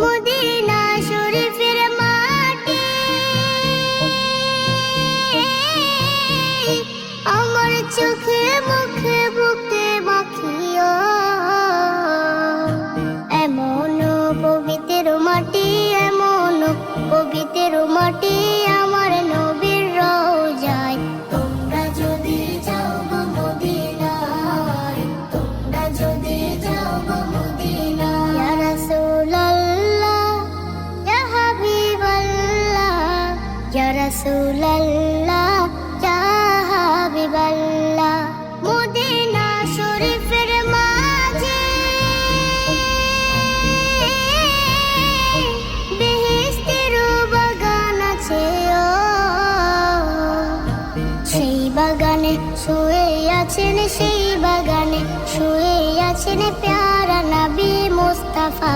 Medina শরীফের মাটি আমার চোখে মুখে বুকে মাখিও, এমন পবিত্র মাটি, এমন পবিত্র মাটি আমার নবীর রওজায়। তোমরা যদি যাও গো মদিনায়, তোমরা যদি যাও গো মদিনায়, ইয়া রাসূলুল্লাহ ইয়া হাবিবাল্লাহ, ইয়া রাসূলুল্লাহ ইয়া হাবিবাল্লাহ। মদিনা শরীফের মাঝে বেহেশতের বাগান আছে, সেই বাগানে শুয়ে আছেন, সেই বাগানে শুয়ে আছেন প্যারা নবী মুস্তাফা।